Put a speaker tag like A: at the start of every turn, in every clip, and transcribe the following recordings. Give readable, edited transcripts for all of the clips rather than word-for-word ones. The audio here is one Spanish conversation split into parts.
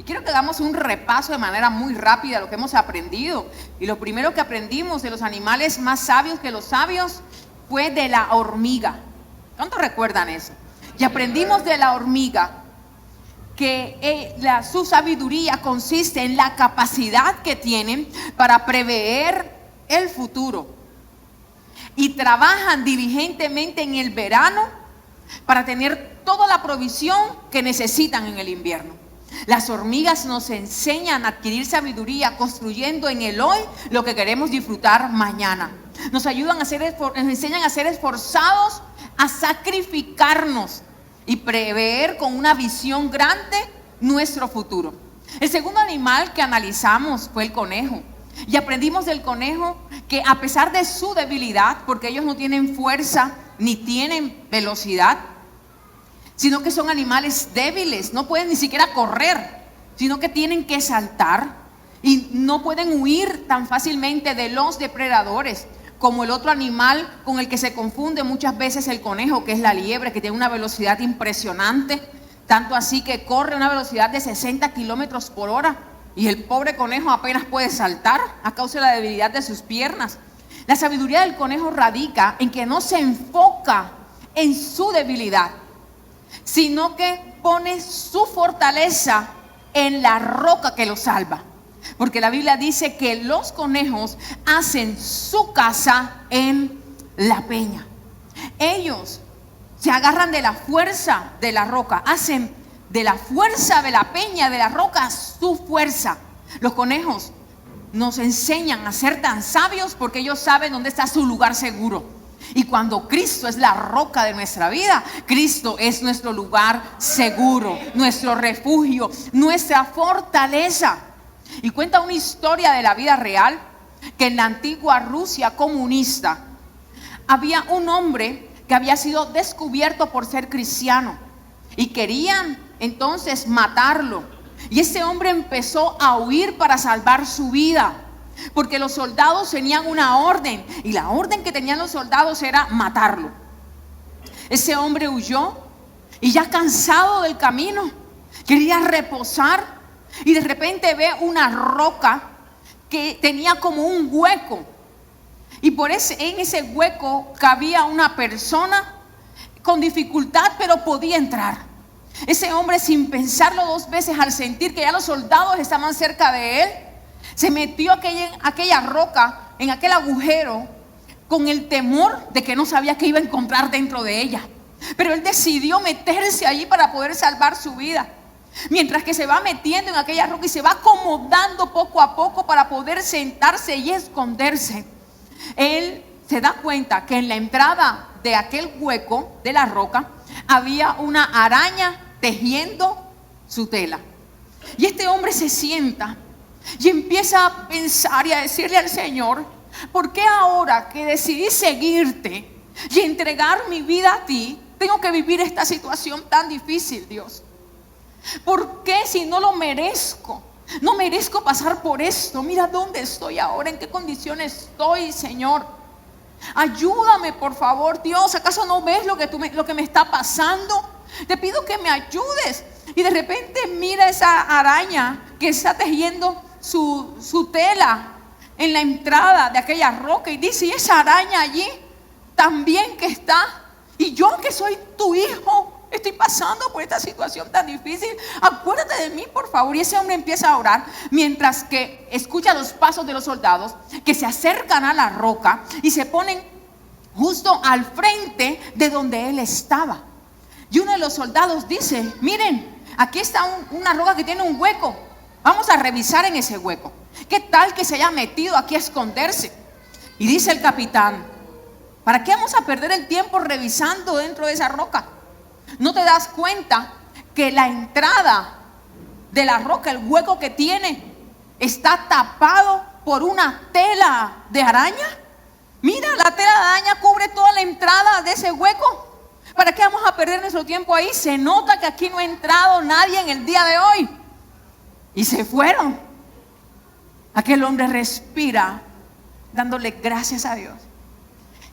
A: Y quiero que hagamos un repaso de manera muy rápida lo que hemos aprendido. Y lo primero que aprendimos de los animales más sabios que los sabios fue de la hormiga. ¿Cuántos recuerdan eso? Y aprendimos de la hormiga que su sabiduría consiste en la capacidad que tienen para prever el futuro. Y trabajan diligentemente en el verano para tener toda la provisión que necesitan en el invierno. Las hormigas nos enseñan a adquirir sabiduría construyendo en el hoy lo que queremos disfrutar mañana. Nos ayudan nos enseñan a ser esforzados, a sacrificarnos y prever con una visión grande nuestro futuro. El segundo animal que analizamos fue el conejo. Y aprendimos del conejo que a pesar de su debilidad, porque ellos no tienen fuerza ni tienen velocidad, sino que son animales débiles, no pueden ni siquiera correr, sino que tienen que saltar y no pueden huir tan fácilmente de los depredadores como el otro animal con el que se confunde muchas veces el conejo, que es la liebre, que tiene una velocidad impresionante, tanto así que corre a una velocidad de 60 kilómetros por hora y el pobre conejo apenas puede saltar a causa de la debilidad de sus piernas. La sabiduría del conejo radica en que no se enfoca en su debilidad, sino que pone su fortaleza en la roca que lo salva. Porque la Biblia dice que los conejos hacen su casa en la peña. Ellos se agarran de la fuerza de la roca, hacen de la fuerza de la peña, de la roca, su fuerza. Los conejos nos enseñan a ser tan sabios porque ellos saben dónde está su lugar seguro. Y cuando Cristo es la roca de nuestra vida, Cristo es nuestro lugar seguro, nuestro refugio, nuestra fortaleza. Y cuenta una historia de la vida real que en la antigua Rusia comunista había un hombre que había sido descubierto por ser cristiano y querían entonces matarlo. Y ese hombre empezó a huir para salvar su vida, porque los soldados tenían una orden y la orden que tenían los soldados era matarlo. Ese hombre huyó y ya cansado del camino quería reposar y de repente ve una roca que tenía como un hueco y en ese hueco cabía una persona con dificultad, pero podía entrar. Ese hombre, sin pensarlo dos veces, al sentir que ya los soldados estaban cerca de él, se metió aquella roca, en aquel agujero, con el temor de que no sabía qué iba a encontrar dentro de ella. Pero él decidió meterse allí para poder salvar su vida. Mientras que se va metiendo en aquella roca y se va acomodando poco a poco para poder sentarse y esconderse, él se da cuenta que en la entrada de aquel hueco de la roca había una araña tejiendo su tela. Y este hombre se sienta y empieza a pensar y a decirle al Señor: ¿por qué ahora que decidí seguirte y entregar mi vida a ti, tengo que vivir esta situación tan difícil, Dios? ¿Por qué si no lo merezco? No merezco pasar por esto. Mira dónde estoy ahora, en qué condiciones estoy, Señor. Ayúdame, por favor, Dios. ¿Acaso no ves lo que me está pasando? Te pido que me ayudes. Y de repente mira esa araña que está tejiendo su tela en la entrada de aquella roca y dice: ¿y esa araña allí también que está? Y yo, que soy tu hijo, estoy pasando por esta situación tan difícil. Acuérdate de mí, por favor. Y ese hombre empieza a orar mientras que escucha los pasos de los soldados que se acercan a la roca y se ponen justo al frente de donde él estaba. Y uno de los soldados dice: miren, aquí está una roca que tiene un hueco. Vamos a revisar en ese hueco. ¿Qué tal que se haya metido aquí a esconderse? Y dice el capitán: ¿para qué vamos a perder el tiempo revisando dentro de esa roca? ¿No te das cuenta que la entrada de la roca, el hueco que tiene, está tapado por una tela de araña? Mira, la tela de araña cubre toda la entrada de ese hueco. ¿Para qué vamos a perder nuestro tiempo ahí? Se nota que aquí no ha entrado nadie en el día de hoy. Y se fueron. Aquel hombre respira dándole gracias a Dios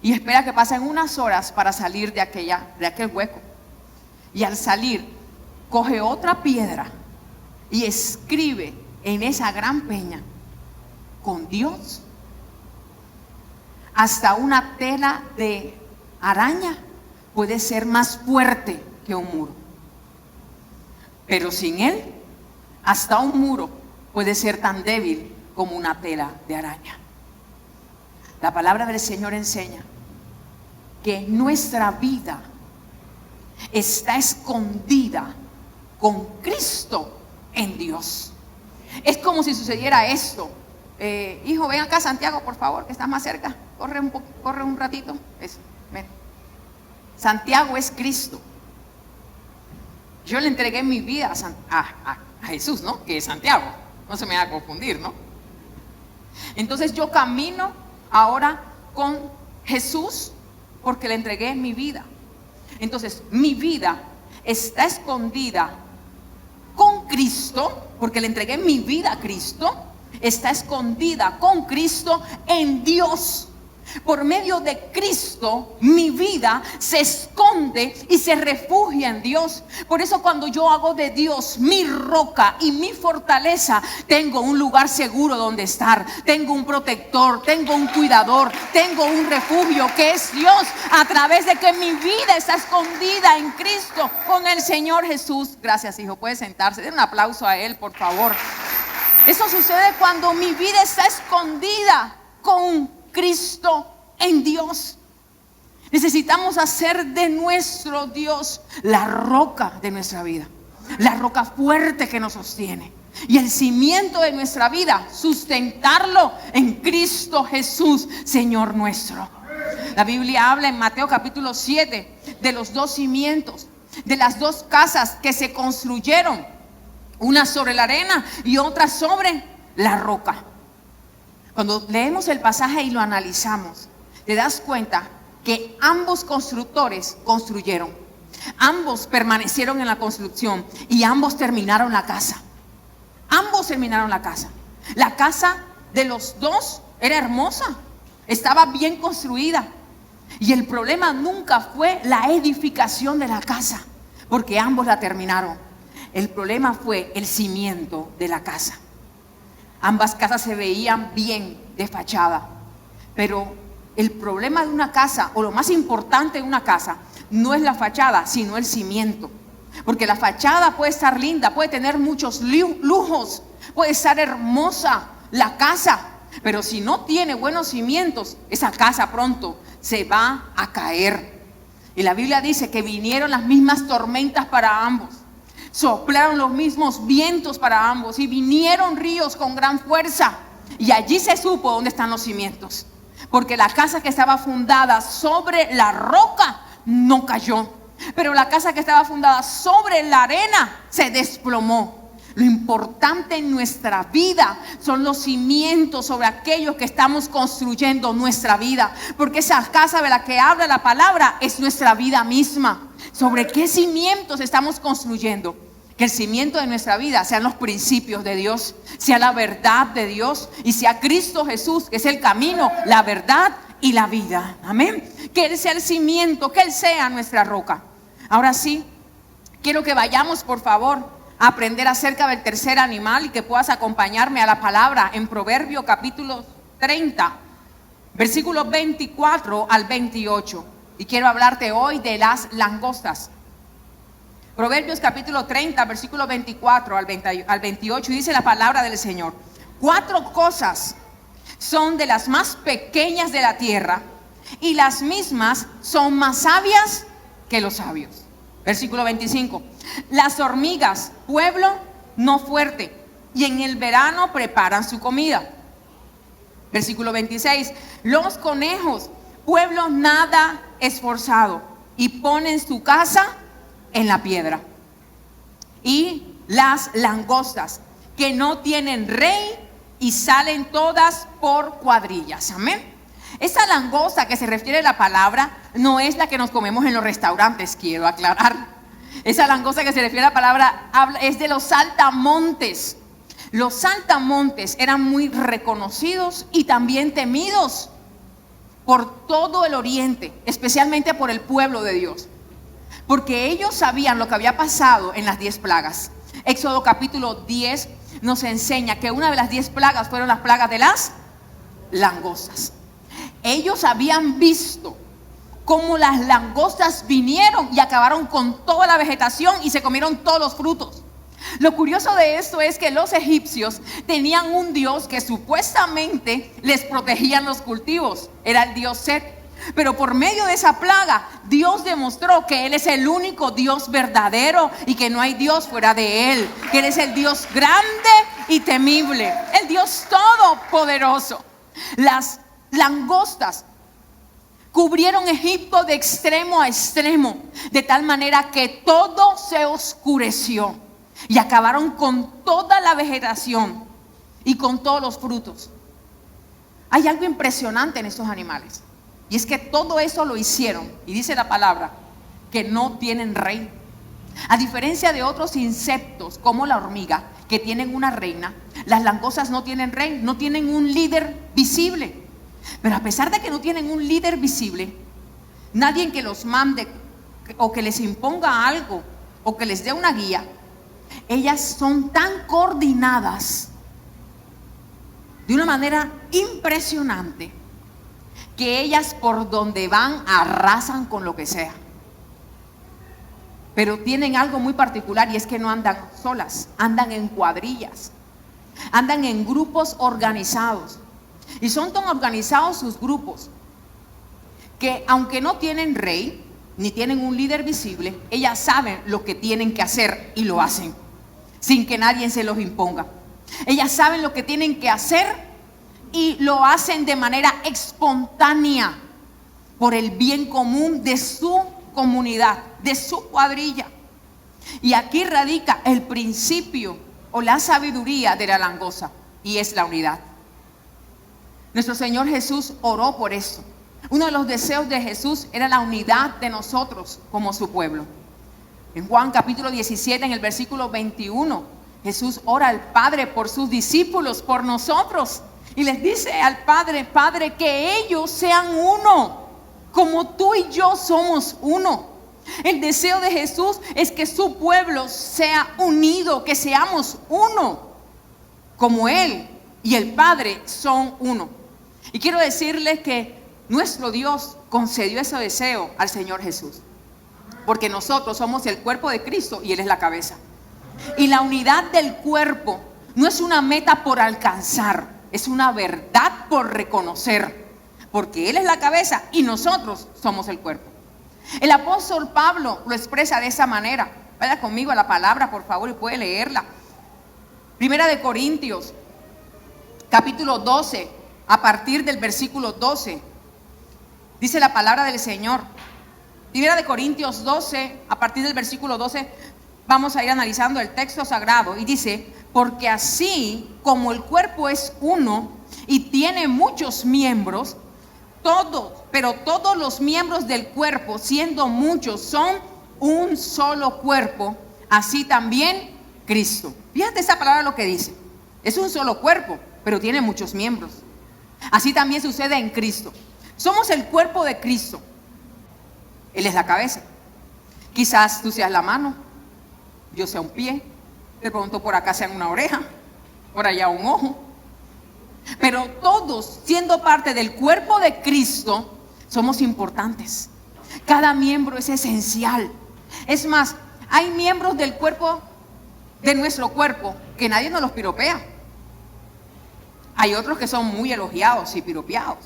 A: y espera que pasen unas horas para salir de aquel hueco. Y al salir, coge otra piedra y escribe en esa gran peña con Dios, hasta una tela de araña puede ser más fuerte que un muro. Pero sin Él, hasta un muro puede ser tan débil como una tela de araña. La palabra del Señor enseña que nuestra vida está escondida con Cristo en Dios. Es como si sucediera esto. Hijo, ven acá, Santiago, por favor, que estás más cerca. Corre un ratito. Eso, ven. Santiago es Cristo. Yo le entregué mi vida a Jesús, ¿no? Que es Santiago. No se me va a confundir, ¿no? Entonces yo camino ahora con Jesús porque le entregué mi vida. Entonces mi vida está escondida con Cristo porque le entregué mi vida a Cristo. Está escondida con Cristo en Dios. Por medio de Cristo, mi vida se esconde y se refugia en Dios. Por eso cuando yo hago de Dios mi roca y mi fortaleza, tengo un lugar seguro donde estar. Tengo un protector, tengo un cuidador, tengo un refugio que es Dios, a través de que mi vida está escondida en Cristo con el Señor Jesús. Gracias, hijo, puede sentarse. Den un aplauso a él, por favor. Eso sucede cuando mi vida está escondida con Cristo en Dios. Necesitamos hacer de nuestro Dios la roca de nuestra vida, la roca fuerte que nos sostiene, y el cimiento de nuestra vida, sustentarlo en Cristo Jesús, Señor nuestro. La Biblia habla en Mateo capítulo 7 de los dos cimientos, de las dos casas que se construyeron, una sobre la arena y otra sobre la roca. Cuando leemos el pasaje y lo analizamos, te das cuenta que ambos constructores construyeron, ambos permanecieron en la construcción y ambos terminaron la casa. Ambos terminaron la casa. La casa de los dos era hermosa, estaba bien construida, y el problema nunca fue la edificación de la casa, porque ambos la terminaron. El problema fue el cimiento de la casa. Ambas casas se veían bien de fachada, pero el problema de una casa, o lo más importante de una casa, no es la fachada, sino el cimiento. Porque la fachada puede estar linda, puede tener muchos lujos, puede estar hermosa la casa, pero si no tiene buenos cimientos, esa casa pronto se va a caer. Y la Biblia dice que vinieron las mismas tormentas para ambos. Soplaron los mismos vientos para ambos y vinieron ríos con gran fuerza, y allí se supo dónde están los cimientos, porque la casa que estaba fundada sobre la roca no cayó, pero la casa que estaba fundada sobre la arena se desplomó. Lo importante en nuestra vida son los cimientos sobre aquellos que estamos construyendo nuestra vida, porque esa casa de la que habla la palabra es nuestra vida misma. ¿Sobre qué cimientos estamos construyendo? Que el cimiento de nuestra vida sean los principios de Dios, sea la verdad de Dios, y sea Cristo Jesús, que es el camino, la verdad y la vida. Amén. Que Él sea el cimiento, que Él sea nuestra roca. Ahora sí, quiero que vayamos, por favor, a aprender acerca del tercer animal, y que puedas acompañarme a la palabra en Proverbios capítulo 30, versículos 24 al 28. Y quiero hablarte hoy de las langostas. Proverbios capítulo 30, versículo 24 al 28, dice la palabra del Señor: 4 cosas son de las más pequeñas de la tierra, y las mismas son más sabias que los sabios. Versículo 25: las hormigas, pueblo no fuerte, y en el verano preparan su comida. Versículo 26: los conejos, pueblo nada esforzado, y ponen su casa en la piedra. Y las langostas, que no tienen rey, y salen todas por cuadrillas. Amén. Esa langosta que se refiere a la palabra no es la que nos comemos en los restaurantes, quiero aclarar. Esa langosta que se refiere a la palabra es de los saltamontes. Los saltamontes eran muy reconocidos y también temidos por todo el oriente, especialmente por el pueblo de Dios, porque ellos sabían lo que había pasado en las 10 plagas. Éxodo capítulo 10 nos enseña que una de las 10 plagas fueron las plagas de las langostas. Ellos habían visto cómo las langostas vinieron y acabaron con toda la vegetación y se comieron todos los frutos. Lo curioso de esto es que los egipcios tenían un dios que supuestamente les protegía los cultivos, era el dios Set. Pero por medio de esa plaga, Dios demostró que Él es el único Dios verdadero y que no hay Dios fuera de Él, que Él es el Dios grande y temible, el Dios todopoderoso. Las langostas cubrieron Egipto de extremo a extremo, de tal manera que todo se oscureció y acabaron con toda la vegetación y con todos los frutos. Hay algo impresionante en estos animales, y es que todo eso lo hicieron, y dice la palabra, que no tienen rey. A diferencia de otros insectos como la hormiga, que tienen una reina, las langostas no tienen rey, no tienen un líder visible. Pero a pesar de que no tienen un líder visible, nadie que los mande o que les imponga algo o que les dé una guía, ellas son tan coordinadas de una manera impresionante que ellas por donde van arrasan con lo que sea. Pero tienen algo muy particular, y es que no andan solas, andan en cuadrillas, andan en grupos organizados. Y son tan organizados sus grupos que aunque no tienen rey ni tienen un líder visible, ellas saben lo que tienen que hacer y lo hacen sin que nadie se los imponga. Ellas saben lo que tienen que hacer y lo hacen de manera espontánea por el bien común de su comunidad, de su cuadrilla. Y aquí radica el principio o la sabiduría de la langosta, y es la unidad. Nuestro Señor Jesús oró por esto. Uno de los deseos de Jesús era la unidad de nosotros como su pueblo. En Juan capítulo 17, en el versículo 21, Jesús ora al Padre por sus discípulos, por nosotros. Y les dice al Padre: Padre, que ellos sean uno, como tú y yo somos uno. El deseo de Jesús es que su pueblo sea unido, que seamos uno, como Él y el Padre son uno. Y quiero decirles que nuestro Dios concedió ese deseo al Señor Jesús, porque nosotros somos el cuerpo de Cristo y Él es la cabeza. Y la unidad del cuerpo no es una meta por alcanzar, es una verdad por reconocer, porque Él es la cabeza y nosotros somos el cuerpo. El apóstol Pablo lo expresa de esa manera. Vaya conmigo a la palabra, por favor, y puede leerla. Primera de Corintios, capítulo 12, a partir del versículo 12. Dice la palabra del Señor. Primera de Corintios 12, a partir del versículo 12, vamos a ir analizando el texto sagrado. Y dice: porque así como el cuerpo es uno y tiene muchos miembros, pero todos los miembros del cuerpo, siendo muchos, son un solo cuerpo, así también Cristo. Fíjate esa palabra lo que dice. Es un solo cuerpo, pero tiene muchos miembros. Así también sucede en Cristo. Somos el cuerpo de Cristo. Él es la cabeza. Quizás tú seas la mano, yo sea un pie, de pronto por acá sean una oreja, por allá un ojo. Pero todos, siendo parte del cuerpo de Cristo, somos importantes. Cada miembro es esencial. Es más, hay miembros del cuerpo, de nuestro cuerpo, que nadie nos los piropea. Hay otros que son muy elogiados y piropeados.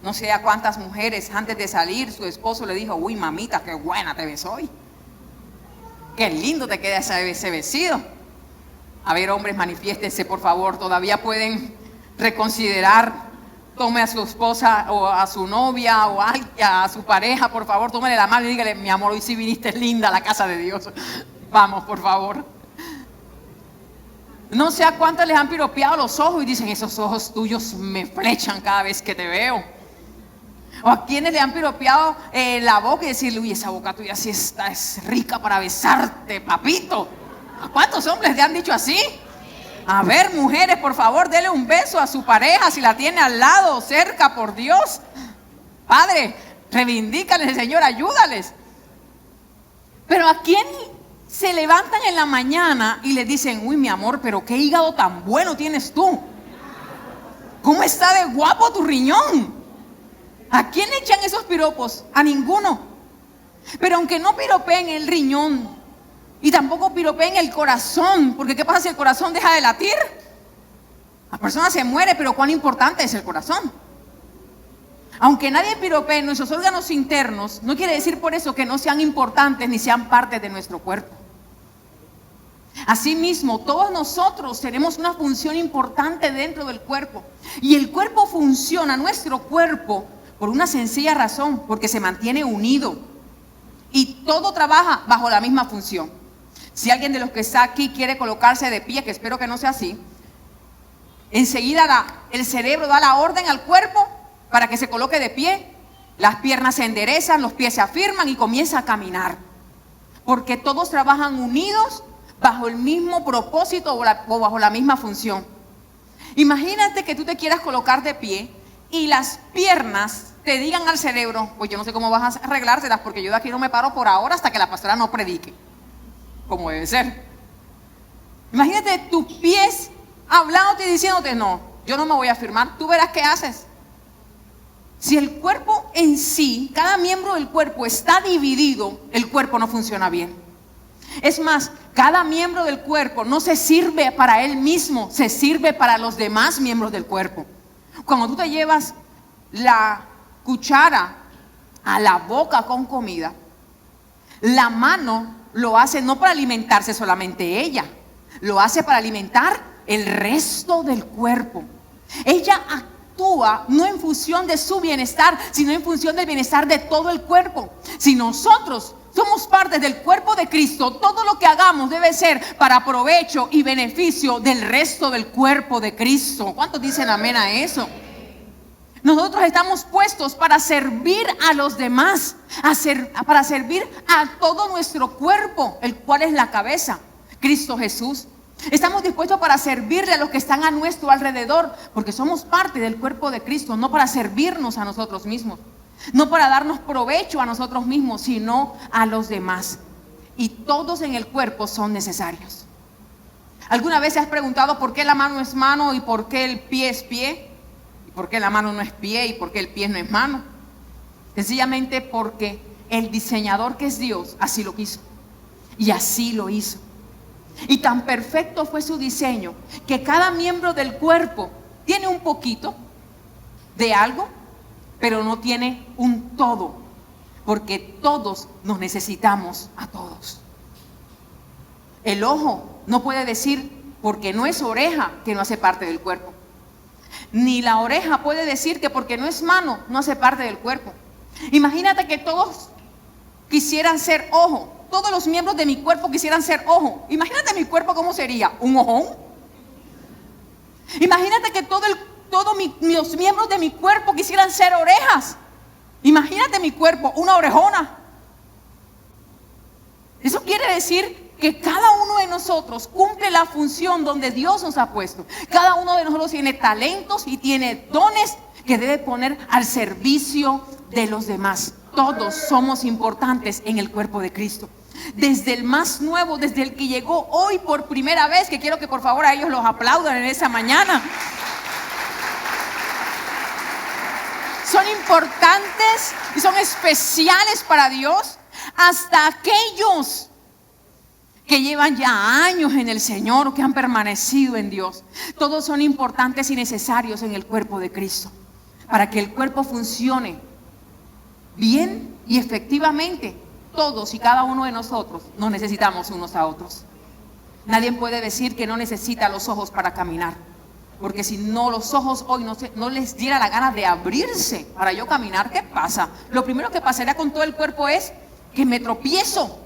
A: No sé a cuántas mujeres antes de salir su esposo le dijo: uy, mamita, qué buena te ves hoy, qué lindo te queda ese vestido. A ver, hombres, manifiéstense, por favor. Todavía pueden reconsiderar. Tome a su esposa o a su novia o a su pareja, por favor, tómele la mano y dígale: mi amor, hoy sí viniste linda a la casa de Dios. Vamos, por favor. No sé a cuántas les han piropeado los ojos y dicen: esos ojos tuyos me flechan cada vez que te veo. O a quienes le han piropeado la boca y decirle: uy, esa boca tuya sí está, es rica para besarte, papito. ¿A cuántos hombres le han dicho así? A ver, mujeres, por favor, dele un beso a su pareja si la tiene al lado, cerca, por Dios. Padre, reivindícales, Señor, ayúdales. Pero ¿a quién se levantan en la mañana y les dicen, uy, mi amor, pero qué hígado tan bueno tienes tú. ¿Cómo está de guapo tu riñón? ¿A quién le echan esos piropos? A ninguno. Pero aunque no piropeen el riñón y tampoco piropeen el corazón, porque ¿qué pasa si el corazón deja de latir? La persona se muere, pero cuán importante es el corazón. Aunque nadie piropee nuestros órganos internos, no quiere decir por eso que no sean importantes ni sean parte de nuestro cuerpo. Asimismo, todos nosotros tenemos una función importante dentro del cuerpo. Y el cuerpo funciona, nuestro cuerpo, por una sencilla razón, porque se mantiene unido. Y todo trabaja bajo la misma función. Si alguien de los que está aquí quiere colocarse de pie, que espero que no sea así, enseguida el cerebro da la orden al cuerpo para que se coloque de pie. Las piernas se enderezan, los pies se afirman y comienza a caminar. Porque todos trabajan unidos bajo el mismo propósito o bajo la misma función. Imagínate que tú te quieras colocar de pie y las piernas te digan al cerebro, pues yo no sé cómo vas a arreglárselas porque yo de aquí no me paro por ahora hasta que la pastora no predique, como debe ser. Imagínate tus pies hablándote y diciéndote, no, yo no me voy a afirmar, tú verás qué haces. Si el cuerpo en sí, cada miembro del cuerpo está dividido, el cuerpo no funciona bien. Es más, cada miembro del cuerpo no se sirve para él mismo, se sirve para los demás miembros del cuerpo. Cuando tú te llevas la cuchara a la boca con comida, la mano lo hace no para alimentarse solamente ella, lo hace para alimentar el resto del cuerpo. Ella actúa no en función de su bienestar, sino en función del bienestar de todo el cuerpo. Si nosotros somos parte del cuerpo de Cristo, todo lo que hagamos debe ser para provecho y beneficio del resto del cuerpo de Cristo. ¿Cuántos dicen amén a eso? Nosotros estamos puestos para servir a los demás, para servir a todo nuestro cuerpo, el cual es la cabeza, Cristo Jesús. Estamos dispuestos para servirle a los que están a nuestro alrededor, porque somos parte del cuerpo de Cristo, no para servirnos a nosotros mismos. No para darnos provecho a nosotros mismos, sino a los demás. Y todos en el cuerpo son necesarios. ¿Alguna vez te has preguntado por qué la mano es mano y por qué el pie es pie? ¿Y por qué la mano no es pie y por qué el pie no es mano? Sencillamente porque el diseñador, que es Dios, así lo quiso. Y así lo hizo. Y tan perfecto fue su diseño que cada miembro del cuerpo tiene un poquito de algo, pero no tiene un todo, porque todos nos necesitamos a todos. El ojo no puede decir porque no es oreja que no hace parte del cuerpo, ni la oreja puede decir que porque no es mano no hace parte del cuerpo. Imagínate que todos quisieran ser ojo, todos los miembros de mi cuerpo quisieran ser ojo. Imagínate mi cuerpo cómo sería, un ojón. Imagínate que todos los miembros de mi cuerpo quisieran ser orejas. Imagínate mi cuerpo, una orejona. Eso quiere decir que cada uno de nosotros cumple la función donde Dios nos ha puesto. Cada uno de nosotros tiene talentos y tiene dones que debe poner al servicio de los demás. Todos somos importantes en el cuerpo de Cristo. Desde el más nuevo, desde el que llegó hoy por primera vez, que quiero que por favor a ellos los aplaudan en esa mañana. Son importantes y son especiales para Dios, hasta aquellos que llevan ya años en el Señor, que han permanecido en Dios. Todos son importantes y necesarios en el cuerpo de Cristo, para que el cuerpo funcione bien y efectivamente. Todos y cada uno de nosotros nos necesitamos unos a otros. Nadie puede decir que no necesita los ojos para caminar, porque si no, los ojos hoy no les diera la gana de abrirse para yo caminar, ¿qué pasa? Lo primero que pasaría con todo el cuerpo es que me tropiezo.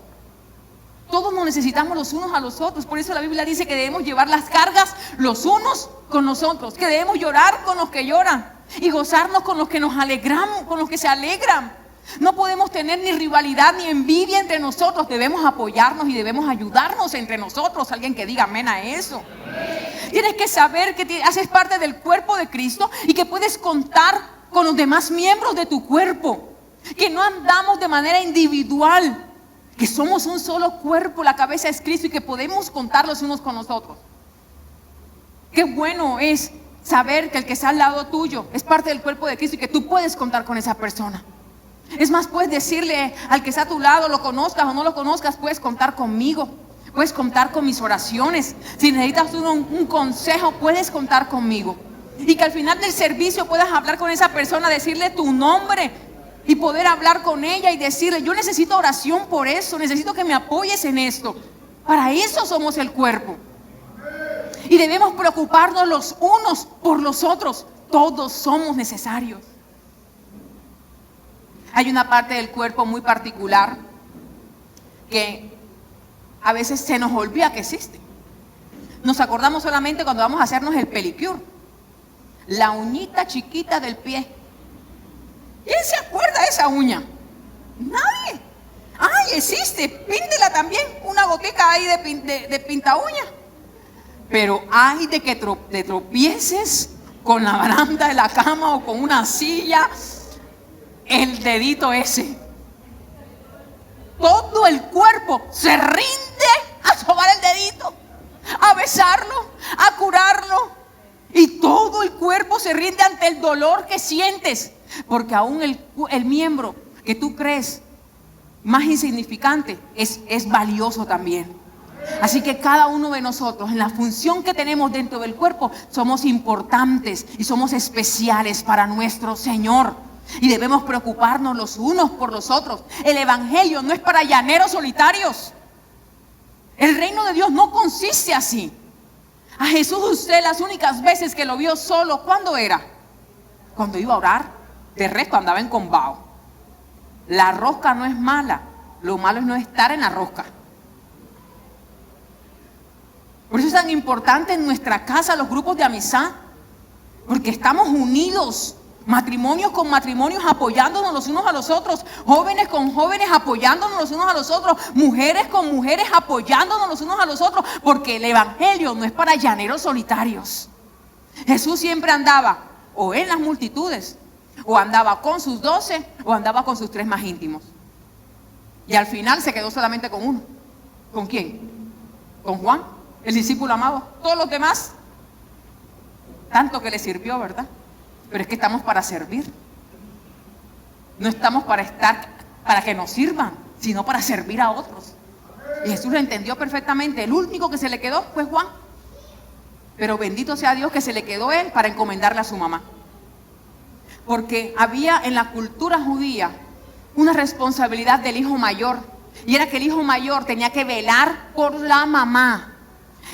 A: Todos nos necesitamos los unos a los otros. Por eso la Biblia dice que debemos llevar las cargas los unos con los otros, que debemos llorar con los que lloran y gozarnos con los que nos alegramos, con los que se alegran. No podemos tener ni rivalidad ni envidia entre nosotros. Debemos apoyarnos y debemos ayudarnos entre nosotros. Alguien que diga amén a eso. Tienes que saber que haces parte del cuerpo de Cristo y que puedes contar con los demás miembros de tu cuerpo. Que no andamos de manera individual. que somos un solo cuerpo, la cabeza es Cristo y que podemos contar los unos con los otros. Qué bueno es saber que el que está al lado tuyo es parte del cuerpo de Cristo y que tú puedes contar con esa persona. Es más, puedes decirle al que está a tu lado, lo conozcas o no lo conozcas, puedes contar conmigo, puedes contar con mis oraciones. Si necesitas un consejo, puedes contar conmigo. Y que al final del servicio puedas hablar con esa persona, decirle tu nombre y poder hablar con ella y decirle, yo necesito oración por eso, necesito que me apoyes en esto. Para eso somos el cuerpo. Y debemos preocuparnos los unos por los otros. Todos somos necesarios. Hay una parte del cuerpo muy particular que a veces se nos olvida que existe. Nos acordamos solamente cuando vamos a hacernos el pedicure. La uñita chiquita del pie. ¿Quién se acuerda de esa uña? Nadie. ¡Ay, existe! Píntela también, una gotica ahí de pinta uña. Pero hay de que te tropieces con la baranda de la cama o con una silla, el dedito ese. Todo el cuerpo se rinde a sobar el dedito, a besarlo, a curarlo. Y todo el cuerpo se rinde ante el dolor que sientes. Porque aún el miembro que tú crees más insignificante es valioso también. Así que cada uno de nosotros, en la función que tenemos dentro del cuerpo, somos importantes y somos especiales para nuestro Señor. Y debemos preocuparnos los unos por los otros. El evangelio no es para llaneros solitarios. El reino de Dios no consiste así. A Jesús usted las únicas veces que lo vio solo, ¿cuándo era? Cuando iba a orar. De resto andaba en combao. La rosca no es mala. Lo malo es no estar en la rosca. Por eso es tan importante en nuestra casa los grupos de amistad. Porque estamos unidos. Matrimonios con matrimonios apoyándonos los unos a los otros. Jóvenes con jóvenes apoyándonos los unos a los otros. Mujeres con mujeres apoyándonos los unos a los otros. Porque el evangelio no es para llaneros solitarios. Jesús siempre andaba o en las multitudes, o andaba con sus 12, o andaba con sus 3 más íntimos. Y al final se quedó solamente con uno. ¿Con quién? Con Juan, el discípulo amado. Todos los demás, tanto que le sirvió, ¿verdad? Pero es que estamos para servir. No estamos para estar, para que nos sirvan, sino para servir a otros. Y Jesús lo entendió perfectamente. El único que se le quedó fue Juan. Pero bendito sea Dios que se le quedó él para encomendarle a su mamá. Porque había en la cultura judía una responsabilidad del hijo mayor. Y era que el hijo mayor tenía que velar por la mamá.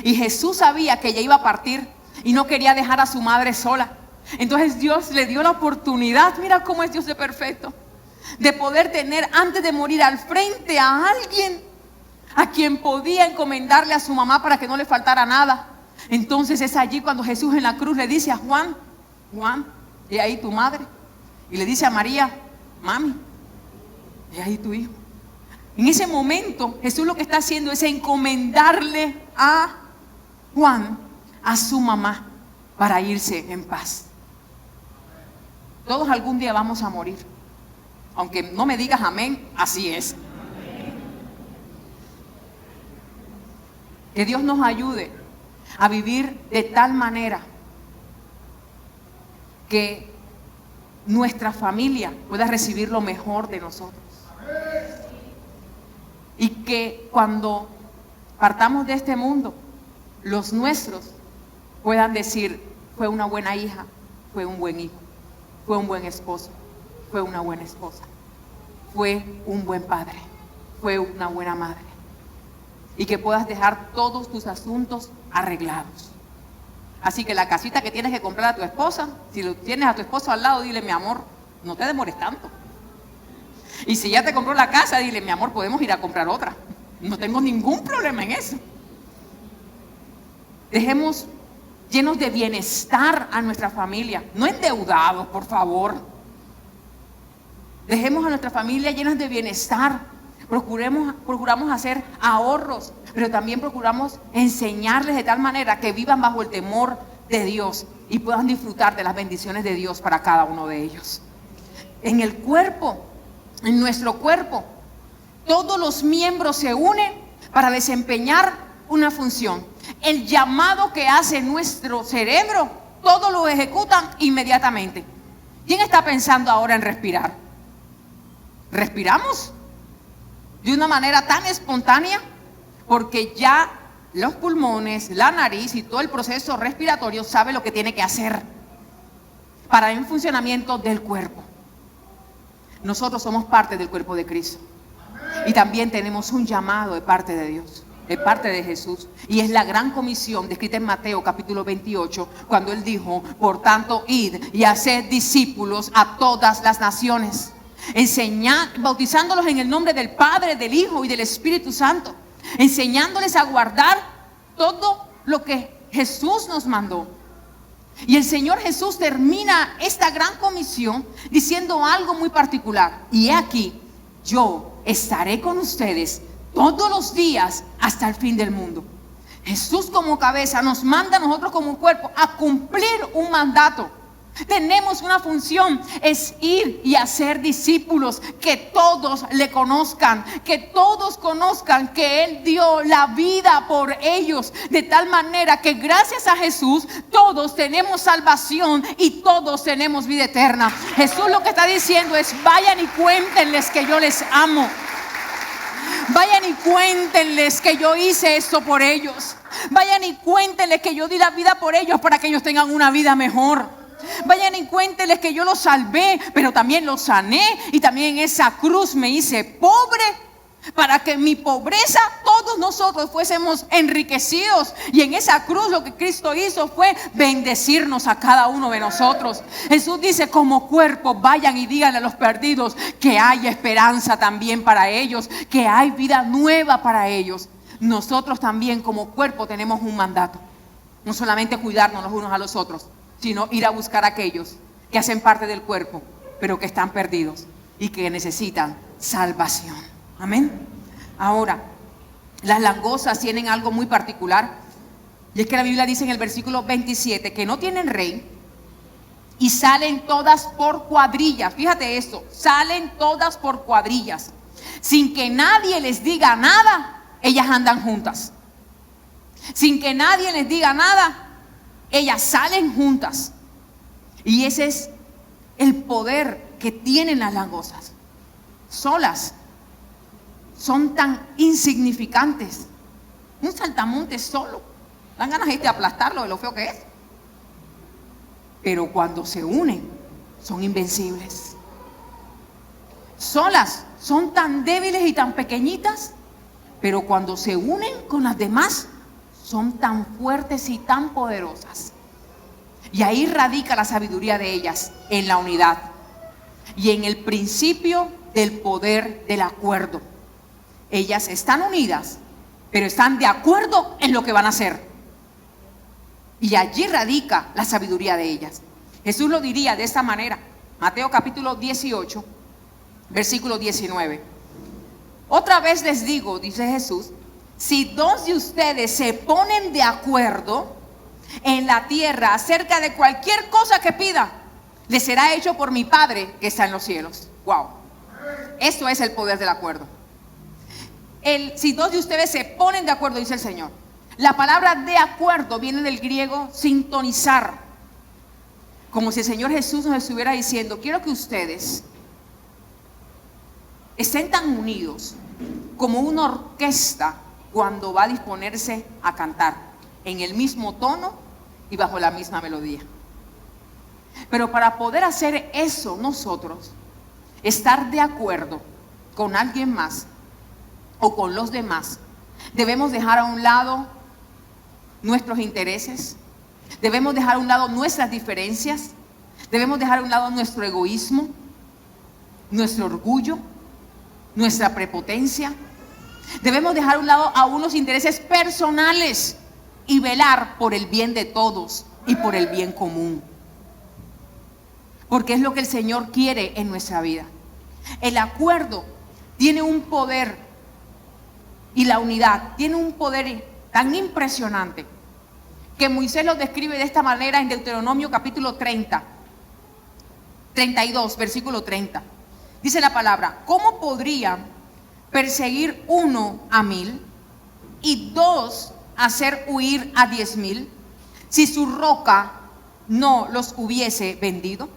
A: Y Jesús sabía que ella iba a partir y no quería dejar a su madre sola. Entonces Dios le dio la oportunidad, mira cómo es Dios de perfecto, de poder tener antes de morir al frente a alguien a quien podía encomendarle a su mamá para que no le faltara nada. Entonces es allí cuando Jesús en la cruz le dice a Juan, Juan, he ahí tu madre. Y le dice a María, mami, he ahí tu hijo. En ese momento Jesús lo que está haciendo es encomendarle a Juan a su mamá para irse en paz. Todos algún día vamos a morir. Aunque no me digas amén, así es. Que Dios nos ayude a vivir de tal manera que nuestra familia pueda recibir lo mejor de nosotros. Y que cuando partamos de este mundo, los nuestros puedan decir, fue una buena hija, fue un buen hijo, fue un buen esposo, fue una buena esposa, fue un buen padre, fue una buena madre. Y que puedas dejar todos tus asuntos arreglados. Así que la casita que tienes que comprar a tu esposa, si lo tienes a tu esposo al lado, dile, mi amor, no te demores tanto. Y si ya te compró la casa, dile, mi amor, podemos ir a comprar otra. No tengo ningún problema en eso. Dejemos llenos de bienestar a nuestra familia, no endeudados, por favor. Dejemos a nuestra familia llenas de bienestar. Procuramos hacer ahorros, pero también procuramos enseñarles de tal manera que vivan bajo el temor de Dios y puedan disfrutar de las bendiciones de Dios para cada uno de ellos. En el cuerpo, en nuestro cuerpo, Todos los miembros se unen para desempeñar una función. El llamado que hace nuestro cerebro, todos lo ejecutan inmediatamente. ¿Quién está pensando ahora en respirar? ¿Respiramos de una manera tan espontánea? Porque ya los pulmones, la nariz y todo el proceso respiratorio sabe lo que tiene que hacer para el funcionamiento del cuerpo. Nosotros somos parte del cuerpo de Cristo y también tenemos un llamado de parte de Dios, de parte de Jesús, y es la gran comisión descrita en Mateo capítulo 28, cuando Él dijo: por tanto, id y haced discípulos a todas las naciones, bautizándolos en el nombre del Padre, del Hijo y del Espíritu Santo, enseñándoles a guardar todo lo que Jesús nos mandó. Y el Señor Jesús termina esta gran comisión diciendo algo muy particular: y he aquí, yo estaré con ustedes todos los días hasta el fin del mundo. Jesús como cabeza nos manda a nosotros como cuerpo a cumplir un mandato. Tenemos una función, es ir y hacer discípulos, que todos le conozcan, que todos conozcan que Él dio la vida por ellos, de tal manera que gracias a Jesús todos tenemos salvación y todos tenemos vida eterna. Jesús lo que está diciendo es: vayan y cuéntenles que yo les amo. Vayan y cuéntenles que yo hice esto por ellos. Vayan y cuéntenles que yo di la vida por ellos para que ellos tengan una vida mejor. Vayan y cuéntenles que yo los salvé, pero también los sané, y también en esa cruz me hice pobre para que en mi pobreza todos nosotros fuésemos enriquecidos. Y en esa cruz lo que Cristo hizo fue bendecirnos a cada uno de nosotros. Jesús dice: como cuerpo vayan y díganle a los perdidos que hay esperanza también para ellos, que hay vida nueva para ellos. Nosotros también como cuerpo tenemos un mandato: no solamente cuidarnos los unos a los otros, sino ir a buscar a aquellos que hacen parte del cuerpo, pero que están perdidos y que necesitan salvación. Amén. Ahora, las langostas tienen algo muy particular, y es que la Biblia dice en el versículo 27 que no tienen rey y salen todas por cuadrillas. Fíjate esto: salen todas por cuadrillas, sin que nadie les diga nada. Ellas andan juntas, sin que nadie les diga nada. Ellas salen juntas. Y ese es el poder que tienen las langostas. Solas son tan insignificantes. Un saltamontes solo, dan ganas de aplastarlo de lo feo que es. Pero cuando se unen, son invencibles. Solas son tan débiles y tan pequeñitas, pero cuando se unen con las demás, son tan fuertes y tan poderosas. Y ahí radica la sabiduría de ellas, en la unidad y en el principio del poder del acuerdo. Ellas están unidas, pero están de acuerdo en lo que van a hacer. Y allí radica la sabiduría de ellas. Jesús lo diría de esta manera: Mateo capítulo 18, versículo 19. Otra vez les digo, dice Jesús, si dos de ustedes se ponen de acuerdo en la tierra acerca de cualquier cosa que pida, les será hecho por mi Padre que está en los cielos. Wow. Esto es el poder del acuerdo. Si dos de ustedes se ponen de acuerdo, dice el Señor. La palabra de acuerdo viene del griego sintonizar. Como si el Señor Jesús nos estuviera diciendo: quiero que ustedes estén tan unidos como una orquesta cuando va a disponerse a cantar, en el mismo tono y bajo la misma melodía. Pero para poder hacer eso nosotros, estar de acuerdo con alguien más o con los demás, debemos dejar a un lado nuestros intereses, debemos dejar a un lado nuestras diferencias, debemos dejar a un lado nuestro egoísmo, nuestro orgullo, nuestra prepotencia. Debemos dejar a un lado a unos intereses personales y velar por el bien de todos y por el bien común. Porque es lo que el Señor quiere en nuestra vida. El acuerdo tiene un poder, y la unidad tiene un poder tan impresionante que Moisés lo describe de esta manera en Deuteronomio capítulo 32, versículo 30. Dice la palabra: ¿cómo podrían perseguir 1 a 1000 y 2 hacer huir a 10,000 si su roca no los hubiese vendido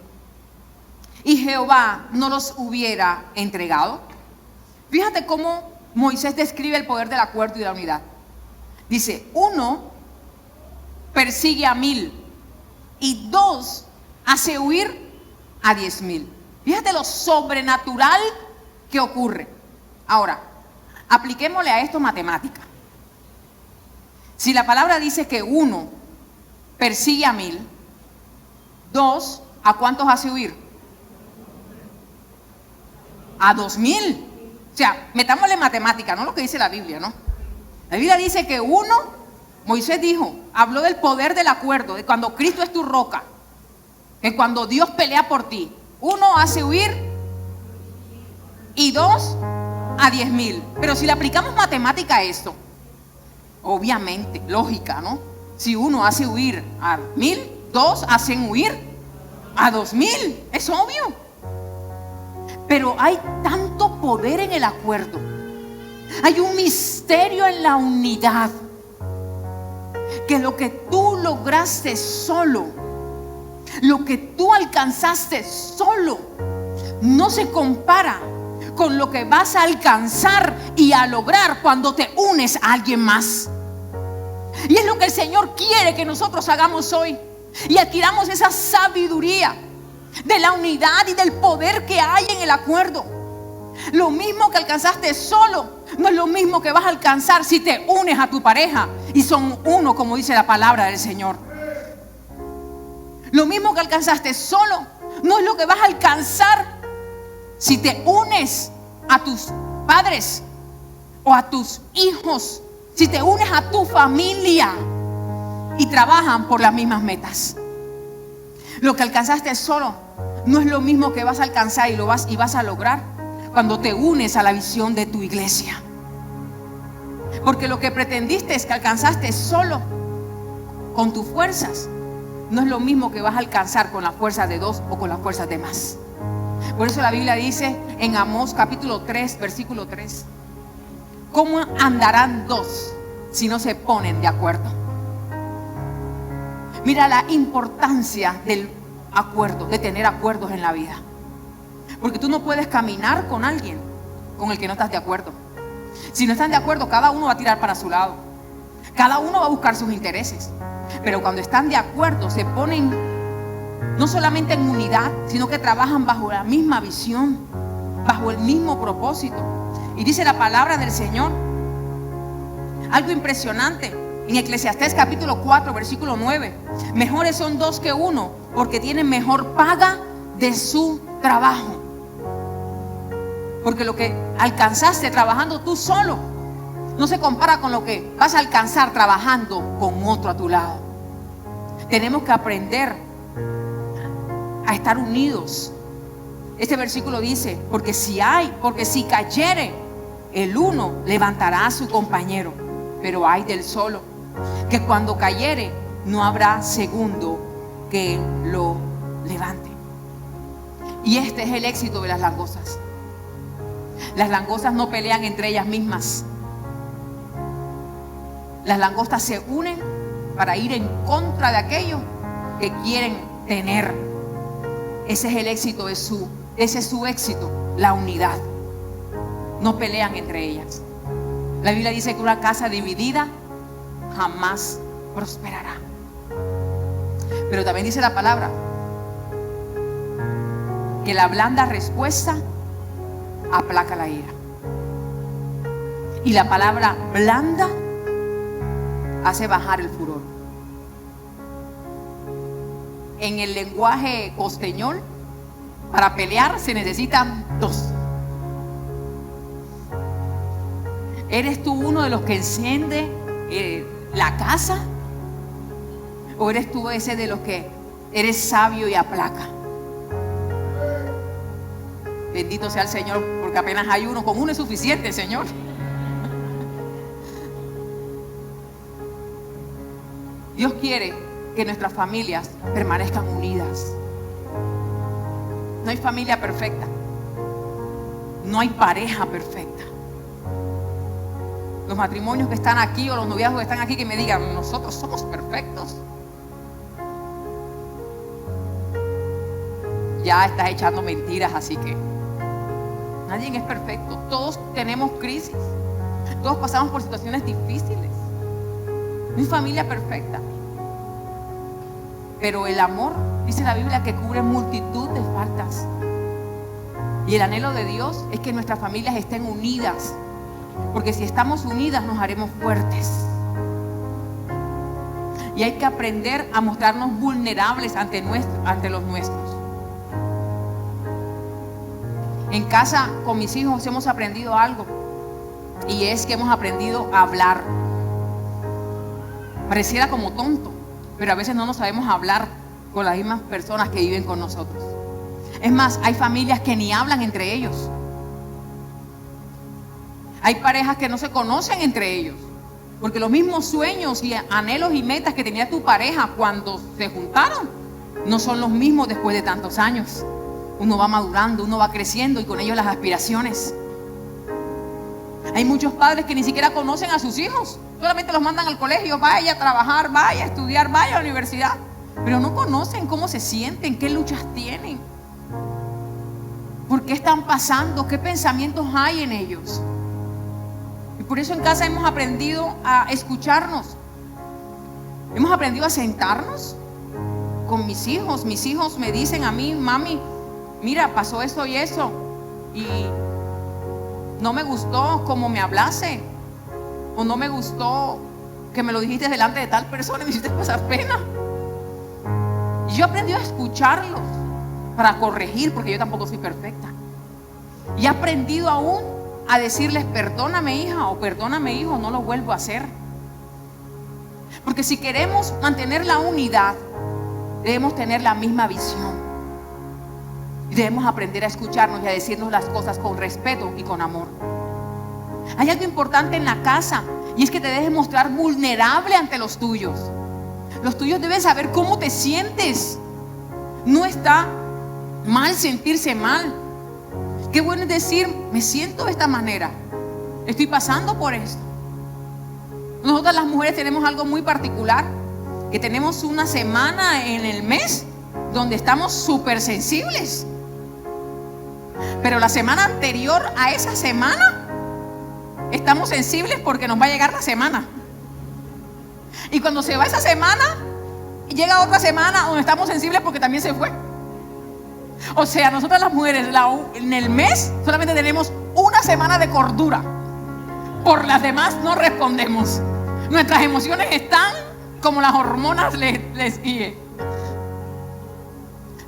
A: y Jehová no los hubiera entregado? Fíjate cómo Moisés describe el poder del acuerdo y de la unidad. Dice, 1 persigue a 1000 y 2 hace huir a 10,000. Fíjate lo sobrenatural que ocurre. Ahora, apliquémosle a esto matemática. Si la palabra dice que 1 persigue a 1000, 2, ¿a cuántos hace huir? A 2000. O sea, metámosle matemática, no lo que dice la Biblia, ¿no? La Biblia dice que 1, Moisés dijo, habló del poder del acuerdo, de cuando Cristo es tu roca, que cuando Dios pelea por ti, 1 hace huir y 2 a 10,000. Pero si le aplicamos matemática a esto, obviamente, lógica, ¿no? Si 1 hace huir a 1000, 2 hacen huir a 2000, es obvio. Pero hay tanto poder en el acuerdo, hay un misterio en la unidad, que lo que tú lograste solo, lo que tú alcanzaste solo, no se compara con lo que vas a alcanzar y a lograr cuando te unes a alguien más. Y es lo que el Señor quiere que nosotros hagamos hoy, y adquiramos esa sabiduría de la unidad y del poder que hay en el acuerdo. Lo mismo que alcanzaste solo no es lo mismo que vas a alcanzar si te unes a tu pareja y son uno, como dice la palabra del Señor. Lo mismo que alcanzaste solo no es lo que vas a alcanzar si te unes a tus padres o a tus hijos, si te unes a tu familia y trabajan por las mismas metas. Lo que alcanzaste solo no es lo mismo que vas a alcanzar y vas a lograr cuando te unes a la visión de tu iglesia. Porque lo que pretendiste es que alcanzaste solo con tus fuerzas, no es lo mismo que vas a alcanzar con la fuerza de 2 o con las fuerzas de más. Por eso la Biblia dice en Amós capítulo 3, versículo 3, ¿cómo andarán 2 si no se ponen de acuerdo? Mira la importancia del acuerdo, de tener acuerdos en la vida. Porque tú no puedes caminar con alguien con el que no estás de acuerdo. Si no están de acuerdo, cada uno va a tirar para su lado. Cada uno va a buscar sus intereses. Pero cuando están de acuerdo, se ponen no solamente en unidad, sino que trabajan bajo la misma visión, bajo el mismo propósito. Y dice la palabra del Señor algo impresionante en Eclesiastés capítulo 4, versículo 9. Mejores son 2 que 1, porque tienen mejor paga de su trabajo. Porque lo que alcanzaste trabajando tú solo no se compara con lo que vas a alcanzar trabajando con otro a tu lado. Tenemos que aprender a estar unidos. Este versículo dice, porque si cayere el uno, levantará a su compañero, pero hay del solo, que cuando cayere no habrá segundo que lo levante. Y este es el éxito de las langostas. Las langostas no pelean entre ellas mismas. Las langostas se unen para ir en contra de aquello que quieren tener. Ese es el éxito ese es su éxito, la unidad. No pelean entre ellas. La Biblia dice que una casa dividida jamás prosperará. Pero también dice la palabra que la blanda respuesta aplaca la ira. Y la palabra blanda hace bajar el furor. En el lenguaje costeñol, para pelear se necesitan 2. ¿Eres tú uno de los que enciende la casa? ¿O eres tú ese de los que eres sabio y aplaca? Bendito sea el Señor, porque apenas hay uno. Con uno es suficiente, Señor. Dios quiere que nuestras familias permanezcan unidas. No hay familia perfecta. No hay pareja perfecta. los matrimonios que están aquí o los noviazgos que están aquí que me digan, nosotros somos perfectos. Ya estás echando mentiras, así que nadie es perfecto. Todos tenemos crisis. Todos pasamos por situaciones difíciles. No hay familia perfecta. Pero el amor, dice la Biblia, que cubre multitud de faltas. Y el anhelo de Dios es que nuestras familias estén unidas. Porque si estamos unidas nos haremos fuertes. Y hay que aprender a mostrarnos vulnerables ante los nuestros. En casa con mis hijos hemos aprendido algo. Y es que hemos aprendido a hablar. Pareciera como tonto, pero a veces no nos sabemos hablar con las mismas personas que viven con nosotros. Es más, hay familias que ni hablan entre ellos. Hay parejas que no se conocen entre ellos, porque los mismos sueños y anhelos y metas que tenía tu pareja cuando se juntaron no son los mismos después de tantos años. Uno va madurando, uno va creciendo y con ellos las aspiraciones. Hay muchos padres que ni siquiera conocen a sus hijos, solamente los mandan al colegio, vaya a trabajar, vaya a estudiar, vaya a la universidad, pero no conocen cómo se sienten, qué luchas tienen, por qué están pasando, qué pensamientos hay en ellos. Y por eso en casa hemos aprendido a escucharnos. Hemos aprendido a sentarnos con mis hijos. Mis hijos me dicen a mí, mami, mira, pasó esto y eso, y no me gustó cómo me hablaste, o no me gustó que me lo dijiste delante de tal persona y me hiciste pasar pena. Y yo he aprendido a escucharlos para corregir, porque yo tampoco soy perfecta. Y he aprendido aún a decirles, perdóname hija, o perdóname hijo, no lo vuelvo a hacer. Porque si queremos mantener la unidad, debemos tener la misma visión. Y debemos aprender a escucharnos y a decirnos las cosas con respeto y con amor. Hay algo importante en la casa, y es que te dejes mostrar vulnerable ante los tuyos. Los tuyos deben saber cómo te sientes. No está mal sentirse mal. Qué bueno es decir, me siento de esta manera, estoy pasando por esto. Nosotras las mujeres tenemos algo muy particular, que tenemos una semana en el mes donde estamos súper sensibles. Pero la semana anterior a esa semana estamos sensibles porque nos va a llegar la semana. Y cuando se va esa semana, llega otra semana donde estamos sensibles porque también se fue. O sea, nosotras las mujeres en el mes solamente tenemos una semana de cordura. Por las demás no respondemos. Nuestras emociones están como las hormonas les guíen.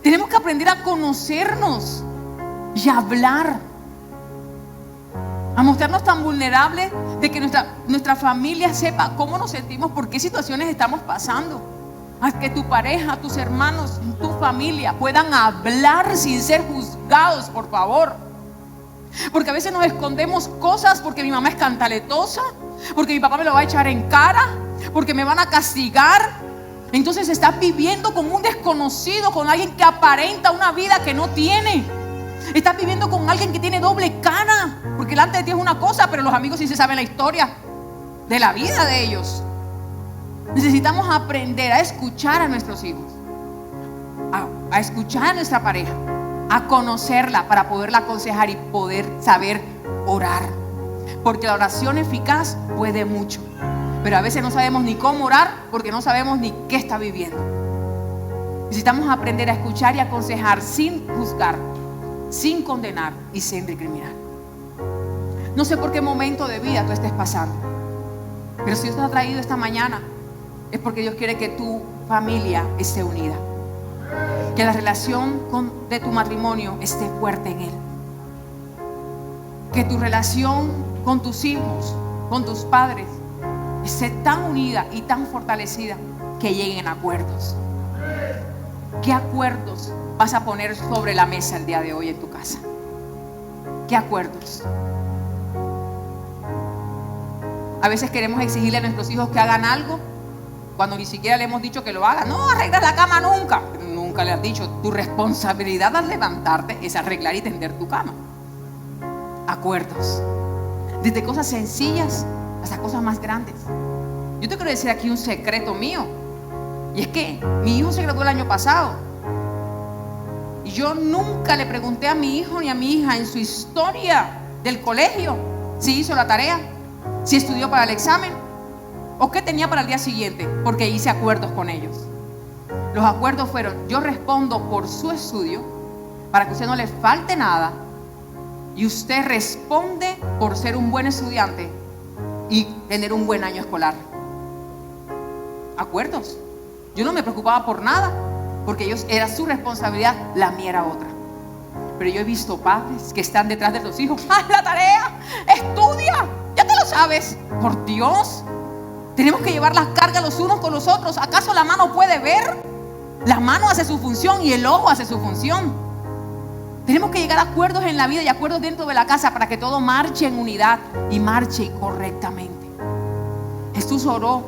A: Tenemos que aprender a conocernos y a hablar, a mostrarnos tan vulnerables de que nuestra familia sepa cómo nos sentimos, por qué situaciones estamos pasando. A que tu pareja, tus hermanos, tu familia puedan hablar sin ser juzgados, por favor. Porque a veces nos escondemos cosas porque mi mamá es cantaletosa, porque mi papá me lo va a echar en cara, porque me van a castigar. Entonces estás viviendo con un desconocido, con alguien que aparenta una vida que no tiene. Estás viviendo con alguien que tiene doble cara, porque delante de ti es una cosa, pero los amigos sí se saben la historia de la vida de ellos. Necesitamos aprender a escuchar a nuestros hijos, a escuchar a nuestra pareja, a conocerla para poderla aconsejar y poder saber orar. Porque la oración eficaz puede mucho, pero a veces no sabemos ni cómo orar porque no sabemos ni qué está viviendo. Necesitamos aprender a escuchar y aconsejar sin juzgar, sin condenar y sin recriminar. No sé por qué momento de vida tú estés pasando, pero si Dios te ha traído esta mañana es porque Dios quiere que tu familia esté unida, que la relación de tu matrimonio esté fuerte en Él, que tu relación con tus hijos, con tus padres esté tan unida y tan fortalecida que lleguen a acuerdos. ¿Qué acuerdos vas a poner sobre la mesa el día de hoy en tu casa? ¿Qué acuerdos? A veces queremos exigirle a nuestros hijos que hagan algo cuando ni siquiera le hemos dicho que lo hagan. No arreglas la cama nunca. Nunca le has dicho, tu responsabilidad al levantarte es arreglar y tender tu cama. Acuerdos. Desde cosas sencillas hasta cosas más grandes. Yo te quiero decir aquí un secreto mío, y es que mi hijo se graduó el año pasado y yo nunca le pregunté a mi hijo ni a mi hija en su historia del colegio si hizo la tarea, si estudió para el examen o qué tenía para el día siguiente, porque hice acuerdos con ellos. Los acuerdos fueron: yo respondo por su estudio para que a usted no le falte nada, y usted responde por ser un buen estudiante y tener un buen año escolar. Acuerdos. Yo no me preocupaba por nada, porque ellos era su responsabilidad, la mía era otra. Pero yo he visto padres que están detrás de los hijos: haz la tarea, estudia, ya te lo sabes. Por Dios, tenemos que llevar las cargas los unos con los otros. ¿Acaso la mano puede ver? La mano hace su función y el ojo hace su función. Tenemos que llegar a acuerdos en la vida y acuerdos dentro de la casa para que todo marche en unidad y marche correctamente. Jesús oró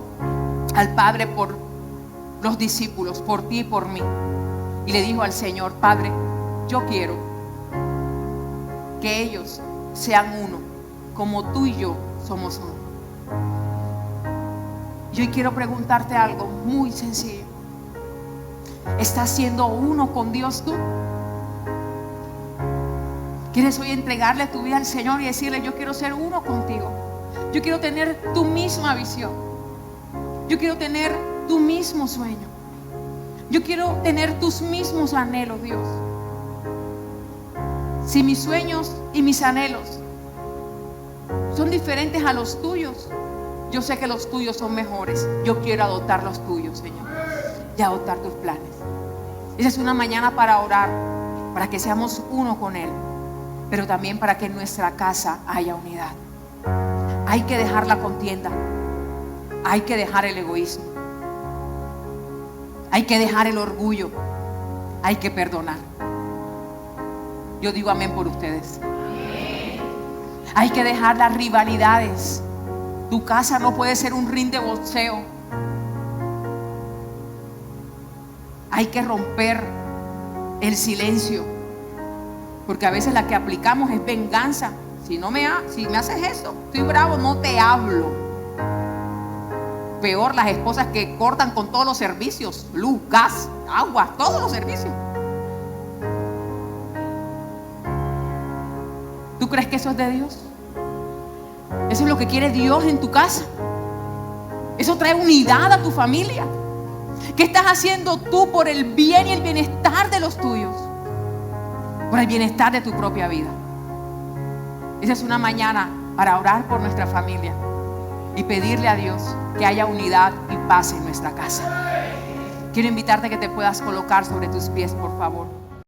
A: al Padre por los discípulos, por ti y por mí, y le dijo al Señor: Padre, yo quiero que ellos sean uno, como tú y yo somos uno. Y hoy quiero preguntarte algo muy sencillo: ¿estás siendo uno con Dios tú? ¿Quieres hoy entregarle tu vida al Señor y decirle: yo quiero ser uno contigo? Yo quiero tener tu misma visión. Yo quiero tener tu mismo sueño. Yo quiero tener tus mismos anhelos, Dios. Si mis sueños y mis anhelos son diferentes a los tuyos, yo sé que los tuyos son mejores. Yo quiero adoptar los tuyos, Señor, y adoptar tus planes. Esa es una mañana para orar, para que seamos uno con Él, pero también para que en nuestra casa haya unidad. Hay que dejar la contienda, hay que dejar el egoísmo, hay que dejar el orgullo, hay que perdonar. Yo digo amén por ustedes. Hay que dejar las rivalidades. Tu casa no puede ser un ring de boxeo. Hay que romper el silencio, porque a veces la que aplicamos es venganza. Si me haces eso, estoy bravo, no te hablo. Peor las esposas que cortan con todos los servicios: luz, gas, agua, todos los servicios. ¿Tú crees que eso es de Dios? ¿Eso es lo que quiere Dios en tu casa? ¿Eso trae unidad a tu familia? ¿Qué estás haciendo tú por el bien y el bienestar de los tuyos? Por el bienestar de tu propia vida. Esa es una mañana para orar por nuestra familia y pedirle a Dios que haya unidad y paz en nuestra casa. Quiero invitarte a que te puedas colocar sobre tus pies, por favor.